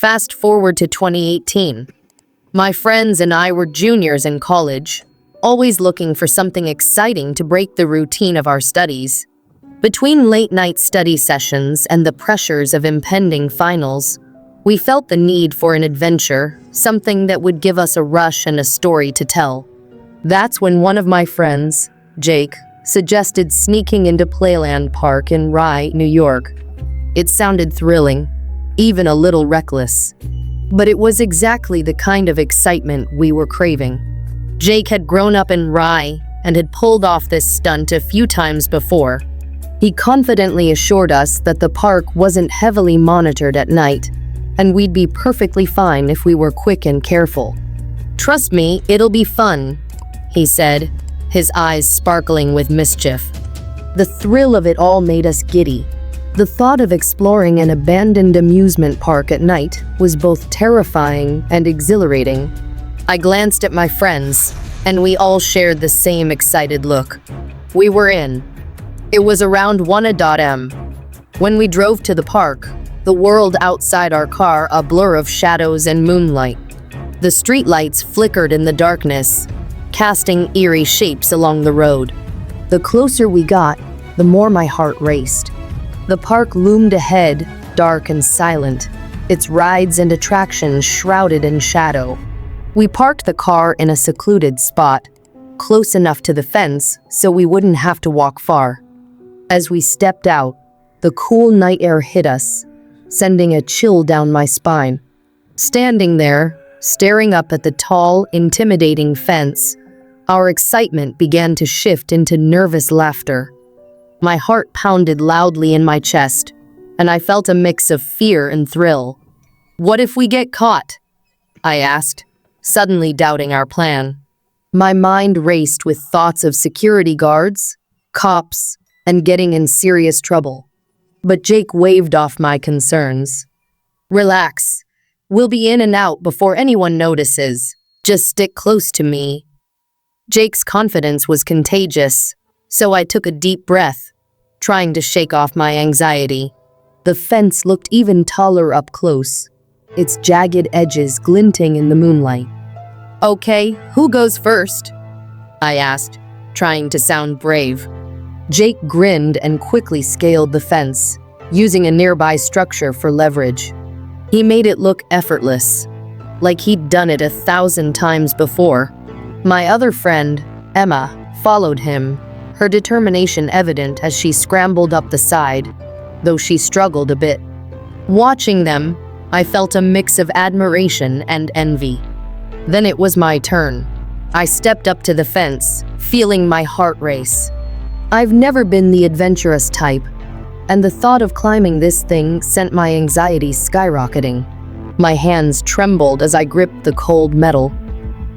Fast forward to 2018. My friends and I were juniors in college, always looking for something exciting to break the routine of our studies. Between late-night study sessions and the pressures of impending finals, we felt the need for an adventure, something that would give us a rush and a story to tell. That's when one of my friends, Jake, suggested sneaking into Playland Park in Rye, New York. It sounded thrilling, even a little reckless. But it was exactly the kind of excitement we were craving. Jake had grown up in Rye and had pulled off this stunt a few times before. He confidently assured us that the park wasn't heavily monitored at night, and we'd be perfectly fine if we were quick and careful. "Trust me, it'll be fun," he said, his eyes sparkling with mischief. The thrill of it all made us giddy. The thought of exploring an abandoned amusement park at night was both terrifying and exhilarating. I glanced at my friends, and we all shared the same excited look. We were in. It was around 1 a.m. When we drove to the park, the world outside our car a blur of shadows and moonlight. The streetlights flickered in the darkness, casting eerie shapes along the road. The closer we got, the more my heart raced. The park loomed ahead, dark and silent, its rides and attractions shrouded in shadow. We parked the car in a secluded spot, close enough to the fence so we wouldn't have to walk far. As we stepped out, the cool night air hit us, sending a chill down my spine. Standing there, staring up at the tall, intimidating fence, our excitement began to shift into nervous laughter. My heart pounded loudly in my chest, and I felt a mix of fear and thrill. "What if we get caught?" I asked, suddenly doubting our plan. My mind raced with thoughts of security guards, cops, and getting in serious trouble. But Jake waved off my concerns. "Relax. We'll be in and out before anyone notices. Just stick close to me." Jake's confidence was contagious, so I took a deep breath, trying to shake off my anxiety. The fence looked even taller up close, its jagged edges glinting in the moonlight. "Okay, who goes first?" I asked, trying to sound brave. Jake grinned and quickly scaled the fence, using a nearby structure for leverage. He made it look effortless, like he'd done it 1,000 times before. My other friend, Emma, followed him, her determination evident as she scrambled up the side, though she struggled a bit. Watching them, I felt a mix of admiration and envy. Then it was my turn. I stepped up to the fence, feeling my heart race. I've never been the adventurous type, and the thought of climbing this thing sent my anxiety skyrocketing. My hands trembled as I gripped the cold metal.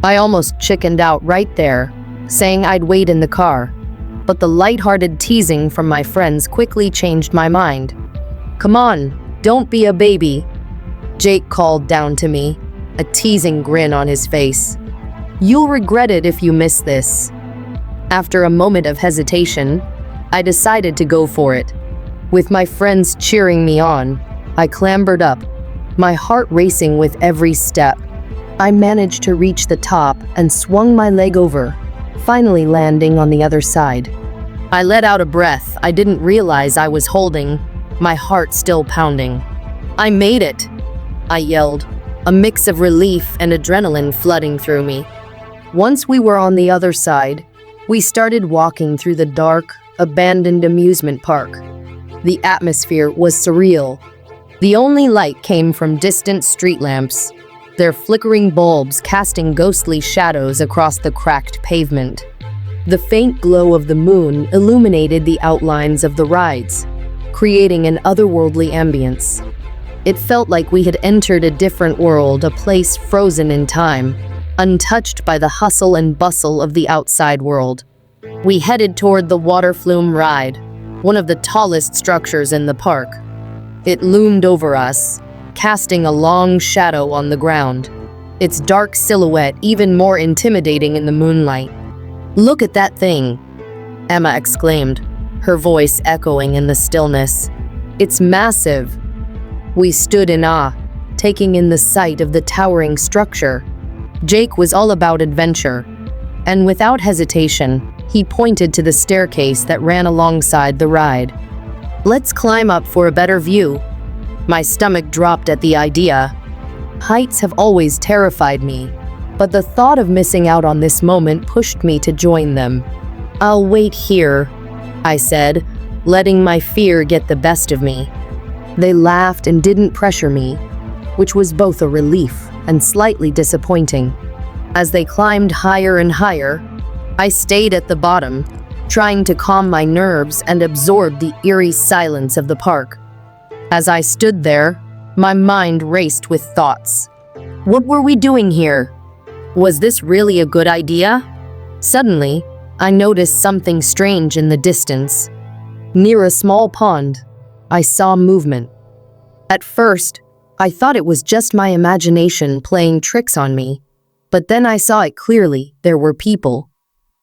I almost chickened out right there, saying I'd wait in the car, but the lighthearted teasing from my friends quickly changed my mind. "Come on, don't be a baby," Jake called down to me, a teasing grin on his face. "You'll regret it if you miss this." After a moment of hesitation, I decided to go for it. With my friends cheering me on, I clambered up, my heart racing with every step. I managed to reach the top and swung my leg over, finally landing on the other side. I let out a breath I didn't realize I was holding, my heart still pounding. "I made it!" I yelled, a mix of relief and adrenaline flooding through me. Once we were on the other side, we started walking through the dark, abandoned amusement park. The atmosphere was surreal. The only light came from distant street lamps, their flickering bulbs casting ghostly shadows across the cracked pavement. The faint glow of the moon illuminated the outlines of the rides, creating an otherworldly ambience. It felt like we had entered a different world, a place frozen in time, untouched by the hustle and bustle of the outside world. We headed toward the water flume ride, one of the tallest structures in the park. It loomed over us, casting a long shadow on the ground, its dark silhouette even more intimidating in the moonlight. "Look at that thing," Emma exclaimed, her voice echoing in the stillness. "It's massive." We stood in awe, taking in the sight of the towering structure. Jake was all about adventure, and without hesitation, he pointed to the staircase that ran alongside the ride. "Let's climb up for a better view." My stomach dropped at the idea. Heights have always terrified me, but the thought of missing out on this moment pushed me to join them. "I'll wait here," I said, letting my fear get the best of me. They laughed and didn't pressure me, which was both a relief and slightly disappointing. As they climbed higher and higher, I stayed at the bottom, trying to calm my nerves and absorb the eerie silence of the park. As I stood there, my mind raced with thoughts. What were we doing here? Was this really a good idea? Suddenly, I noticed something strange in the distance. Near a small pond, I saw movement. At first, I thought it was just my imagination playing tricks on me, but then I saw it clearly. There were people.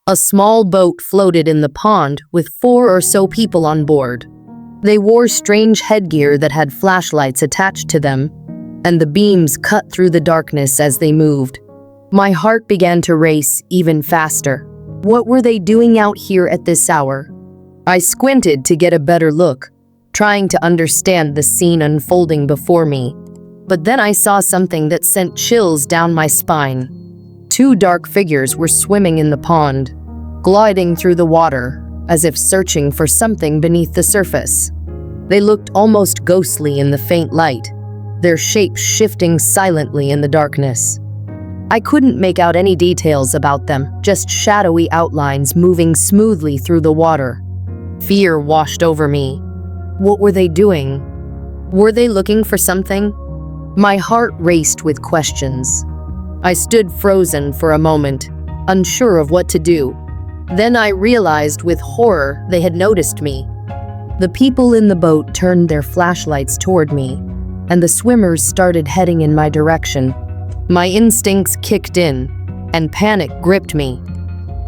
A small boat floated in the pond with 4 or so people on board. They wore strange headgear that had flashlights attached to them, and the beams cut through the darkness as they moved. My heart began to race even faster. What were they doing out here at this hour? I squinted to get a better look, trying to understand the scene unfolding before me. But then I saw something that sent chills down my spine. 2 dark figures were swimming in the pond, gliding through the water, as if searching for something beneath the surface. They looked almost ghostly in the faint light, their shapes shifting silently in the darkness. I couldn't make out any details about them, just shadowy outlines moving smoothly through the water. Fear washed over me. What were they doing? Were they looking for something? My heart raced with questions. I stood frozen for a moment, unsure of what to do. Then I realized with horror they had noticed me. The people in the boat turned their flashlights toward me, and the swimmers started heading in my direction. My instincts kicked in, and panic gripped me.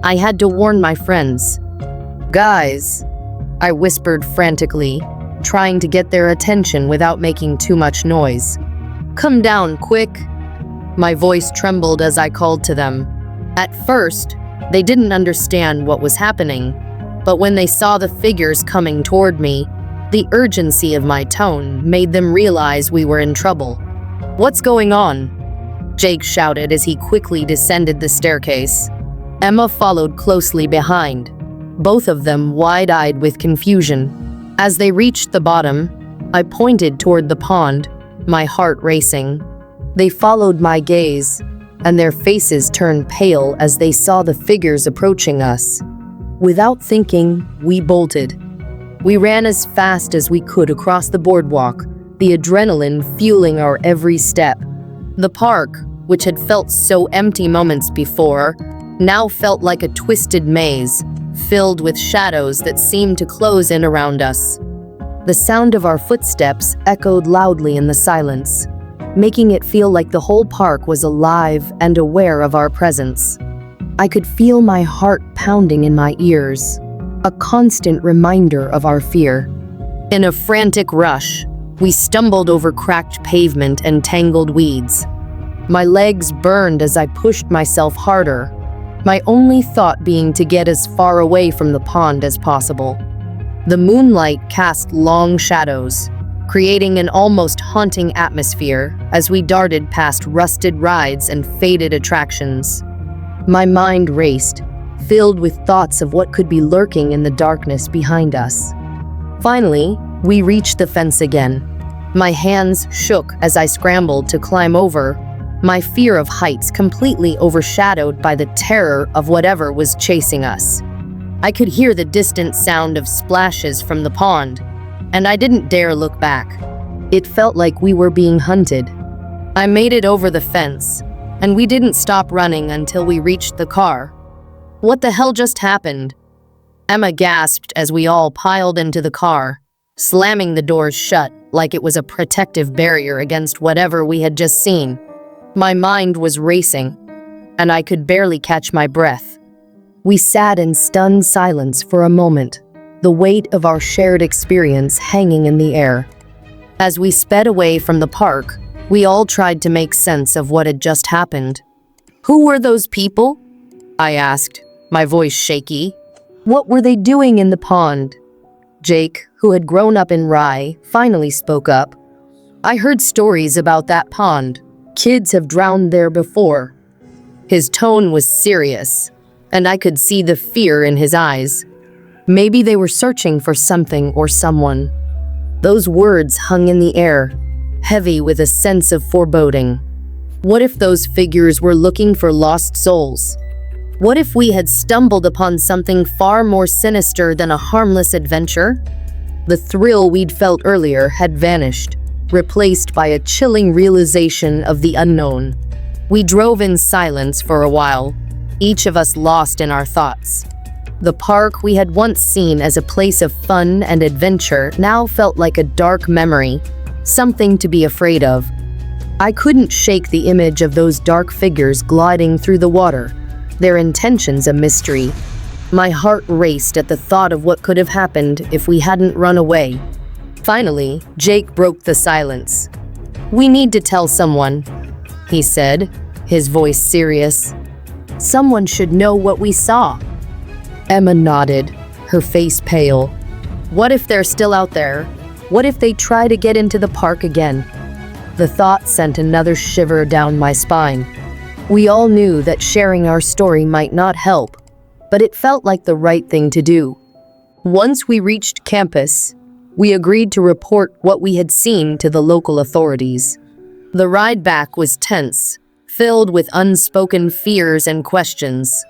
I had to warn my friends. "Guys," I whispered frantically, trying to get their attention without making too much noise. "Come down, quick." My voice trembled as I called to them. At first, they didn't understand what was happening, but when they saw the figures coming toward me, the urgency of my tone made them realize we were in trouble. "What's going on?" Jake shouted as he quickly descended the staircase. Emma followed closely behind, both of them wide-eyed with confusion. As they reached the bottom, I pointed toward the pond, my heart racing. They followed my gaze, and their faces turned pale as they saw the figures approaching us. Without thinking, we bolted. We ran as fast as we could across the boardwalk, the adrenaline fueling our every step. The park, which had felt so empty moments before, now felt like a twisted maze, filled with shadows that seemed to close in around us. The sound of our footsteps echoed loudly in the silence, making it feel like the whole park was alive and aware of our presence. I could feel my heart pounding in my ears, a constant reminder of our fear. In a frantic rush, we stumbled over cracked pavement and tangled weeds. My legs burned as I pushed myself harder, my only thought being to get as far away from the pond as possible. The moonlight cast long shadows, creating an almost haunting atmosphere as we darted past rusted rides and faded attractions. My mind raced, filled with thoughts of what could be lurking in the darkness behind us. Finally, we reached the fence again. My hands shook as I scrambled to climb over, my fear of heights completely overshadowed by the terror of whatever was chasing us. I could hear the distant sound of splashes from the pond, and I didn't dare look back. It felt like we were being hunted. I made it over the fence, and we didn't stop running until we reached the car. What the hell just happened? Emma gasped as we all piled into the car, slamming the doors shut like it was a protective barrier against whatever we had just seen. My mind was racing, and I could barely catch my breath. We sat in stunned silence for a moment, the weight of our shared experience hanging in the air. As we sped away from the park, We all tried to make sense of what had just happened. "Who were those people?" I asked, my voice shaky. "What were they doing in the pond?" Jake, who had grown up in Rye, finally spoke up. "I heard stories about that pond. Kids have drowned there before." His tone was serious, and I could see the fear in his eyes. Maybe they were searching for something or someone. Those words hung in the air, heavy with a sense of foreboding. What if those figures were looking for lost souls? What if we had stumbled upon something far more sinister than a harmless adventure? The thrill we'd felt earlier had vanished, replaced by a chilling realization of the unknown. We drove in silence for a while, each of us lost in our thoughts. The park we had once seen as a place of fun and adventure now felt like a dark memory, something to be afraid of. I couldn't shake the image of those dark figures gliding through the water, their intentions a mystery. My heart raced at the thought of what could have happened if we hadn't run away. Finally, Jake broke the silence. "We need to tell someone," he said, his voice serious. "Someone should know what we saw." Emma nodded, her face pale. "What if they're still out there? What if they try to get into the park again?" The thought sent another shiver down my spine. We all knew that sharing our story might not help, but it felt like the right thing to do. Once we reached campus, we agreed to report what we had seen to the local authorities. The ride back was tense, filled with unspoken fears and questions.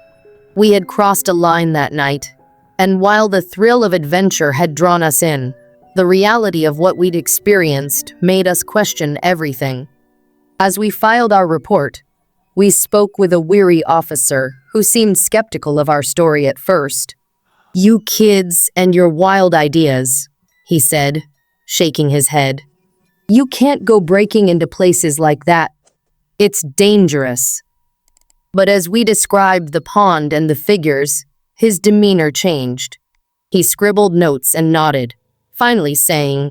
We had crossed a line that night, and while the thrill of adventure had drawn us in, the reality of what we'd experienced made us question everything. As we filed our report, we spoke with a weary officer who seemed skeptical of our story at first. "You kids and your wild ideas," he said, shaking his head. "You can't go breaking into places like that. It's dangerous." But as we described the pond and the figures, his demeanor changed. He scribbled notes and nodded, finally saying,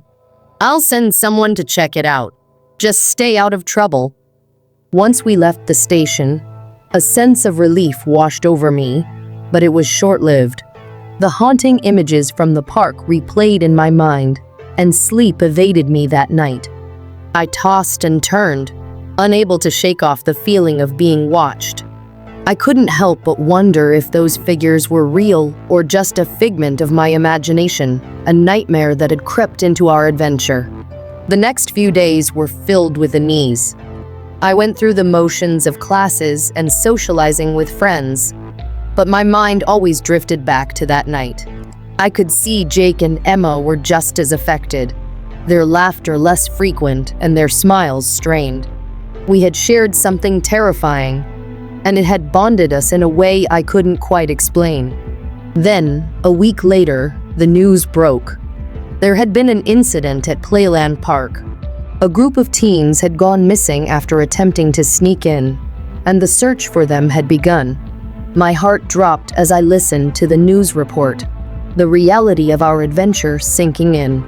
"I'll send someone to check it out. Just stay out of trouble." Once we left the station, a sense of relief washed over me, but it was short-lived. The haunting images from the park replayed in my mind, and sleep evaded me that night. I tossed and turned, unable to shake off the feeling of being watched. I couldn't help but wonder if those figures were real or just a figment of my imagination, a nightmare that had crept into our adventure. The next few days were filled with unease. I went through the motions of classes and socializing with friends, but my mind always drifted back to that night. I could see Jake and Emma were just as affected, their laughter less frequent and their smiles strained. We had shared something terrifying, and it had bonded us in a way I couldn't quite explain. Then, a week later, the news broke. There had been an incident at Playland Park. A group of teens had gone missing after attempting to sneak in, and the search for them had begun. My heart dropped as I listened to the news report, the reality of our adventure sinking in.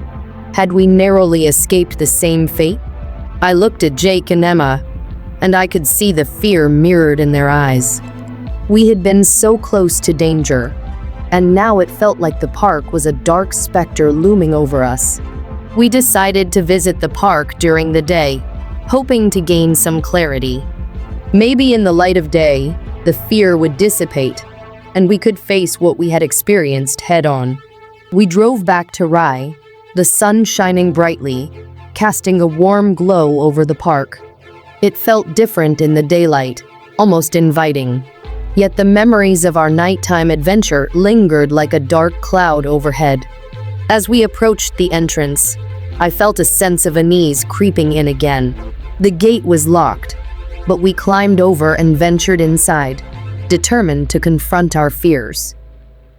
Had we narrowly escaped the same fate? I looked at Jake and Emma, and I could see the fear mirrored in their eyes. We had been so close to danger, and now it felt like the park was a dark specter looming over us. We decided to visit the park during the day, hoping to gain some clarity. Maybe in the light of day, the fear would dissipate, and we could face what we had experienced head-on. We drove back to Rye, the sun shining brightly, casting a warm glow over the park. It felt different in the daylight, almost inviting. Yet the memories of our nighttime adventure lingered like a dark cloud overhead. As we approached the entrance, I felt a sense of unease creeping in again. The gate was locked, but we climbed over and ventured inside, determined to confront our fears.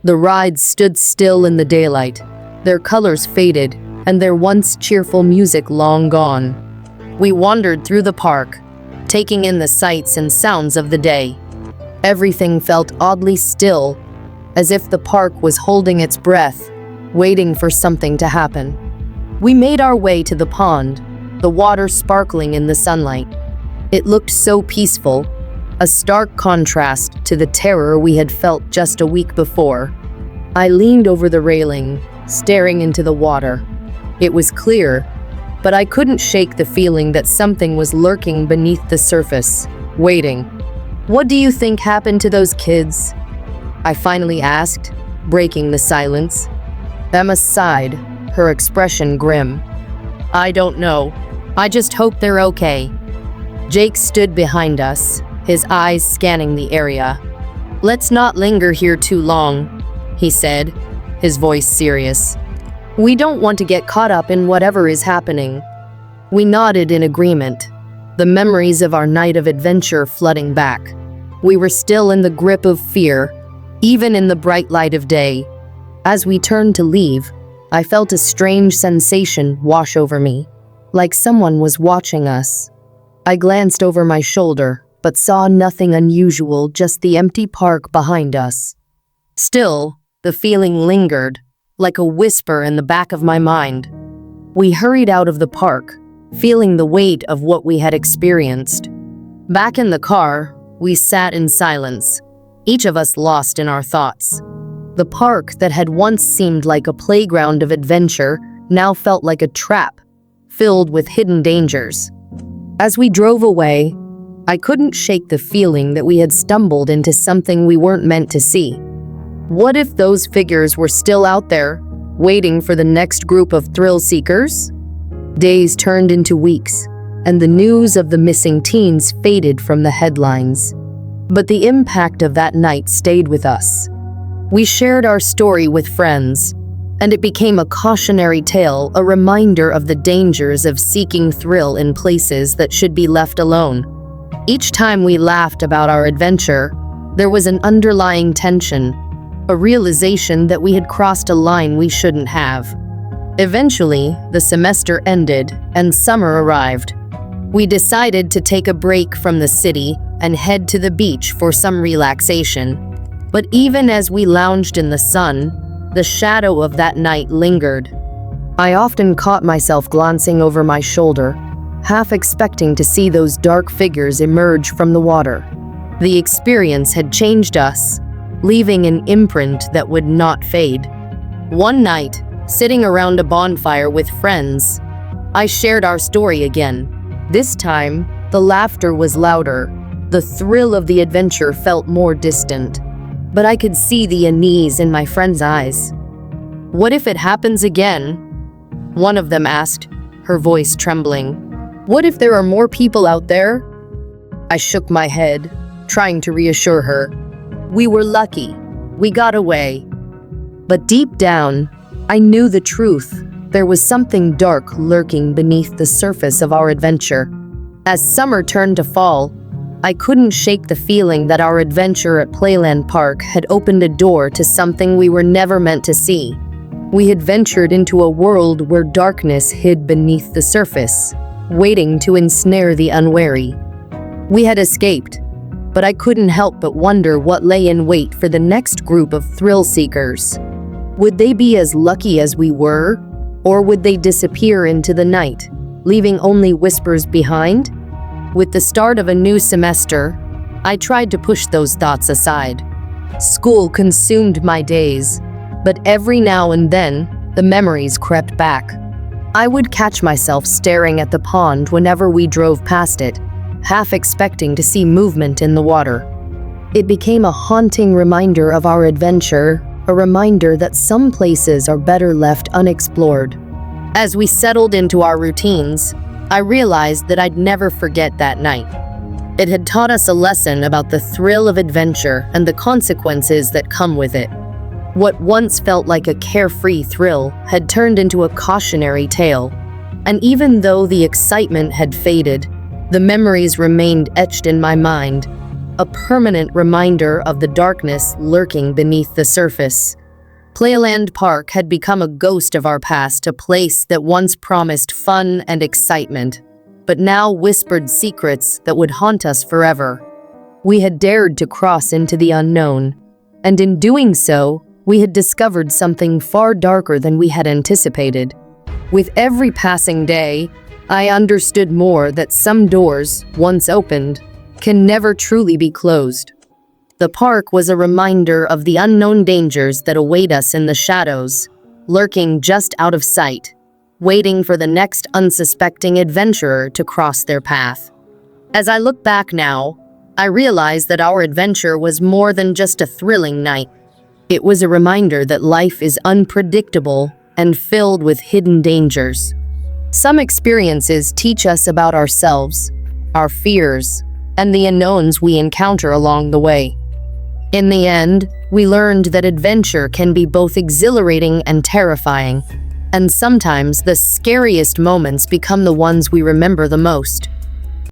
The rides stood still in the daylight, their colors faded, and their once cheerful music long gone. We wandered through the park, taking in the sights and sounds of the day. Everything felt oddly still, as if the park was holding its breath, waiting for something to happen. We made our way to the pond, the water sparkling in the sunlight. It looked so peaceful, a stark contrast to the terror we had felt just a week before. I leaned over the railing, staring into the water. It was clear, but I couldn't shake the feeling that something was lurking beneath the surface, waiting. "What do you think happened to those kids?" I finally asked, breaking the silence. Emma sighed, her expression grim. "I don't know. I just hope they're okay." Jake stood behind us, his eyes scanning the area. "Let's not linger here too long," he said, his voice serious. "We don't want to get caught up in whatever is happening." We nodded in agreement, the memories of our night of adventure flooding back. We were still in the grip of fear, even in the bright light of day. As we turned to leave, I felt a strange sensation wash over me, like someone was watching us. I glanced over my shoulder, but saw nothing unusual, just the empty park behind us. Still, the feeling lingered, like a whisper in the back of my mind. We hurried out of the park, feeling the weight of what we had experienced. Back in the car, we sat in silence, each of us lost in our thoughts. The park that had once seemed like a playground of adventure now felt like a trap, filled with hidden dangers. As we drove away, I couldn't shake the feeling that we had stumbled into something we weren't meant to see. What if those figures were still out there, waiting for the next group of thrill seekers? Days turned into weeks, and the news of the missing teens faded from the headlines. But the impact of that night stayed with us. We shared our story with friends, and it became a cautionary tale, a reminder of the dangers of seeking thrill in places that should be left alone. Each time we laughed about our adventure, there was an underlying tension, a realization that we had crossed a line we shouldn't have. Eventually, the semester ended and summer arrived. We decided to take a break from the city and head to the beach for some relaxation. But even as we lounged in the sun, the shadow of that night lingered. I often caught myself glancing over my shoulder, half expecting to see those dark figures emerge from the water. The experience had changed us, leaving an imprint that would not fade. One night, sitting around a bonfire with friends, I shared our story again. This time, the laughter was louder. The thrill of the adventure felt more distant, but I could see the unease in my friends' eyes. "What if it happens again?" one of them asked, her voice trembling. "What if there are more people out there?" I shook my head, trying to reassure her. "We were lucky. We got away." But deep down, I knew the truth. There was something dark lurking beneath the surface of our adventure. As summer turned to fall, I couldn't shake the feeling that our adventure at Playland Park had opened a door to something we were never meant to see. We had ventured into a world where darkness hid beneath the surface, waiting to ensnare the unwary. We had escaped, but I couldn't help but wonder what lay in wait for the next group of thrill seekers. Would they be as lucky as we were, or would they disappear into the night, leaving only whispers behind? With the start of a new semester, I tried to push those thoughts aside. School consumed my days, but every now and then, the memories crept back. I would catch myself staring at the pond whenever we drove past it, half expecting to see movement in the water. It became a haunting reminder of our adventure, a reminder that some places are better left unexplored. As we settled into our routines, I realized that I'd never forget that night. It had taught us a lesson about the thrill of adventure and the consequences that come with it. What once felt like a carefree thrill had turned into a cautionary tale. And even though the excitement had faded, the memories remained etched in my mind, a permanent reminder of the darkness lurking beneath the surface. Playland Park had become a ghost of our past, a place that once promised fun and excitement, but now whispered secrets that would haunt us forever. We had dared to cross into the unknown, and in doing so, we had discovered something far darker than we had anticipated. With every passing day, I understood more that some doors, once opened, can never truly be closed. The park was a reminder of the unknown dangers that await us in the shadows, lurking just out of sight, waiting for the next unsuspecting adventurer to cross their path. As I look back now, I realize that our adventure was more than just a thrilling night. It was a reminder that life is unpredictable and filled with hidden dangers. Some experiences teach us about ourselves, our fears, and the unknowns we encounter along the way. In the end, we learned that adventure can be both exhilarating and terrifying, and sometimes the scariest moments become the ones we remember the most.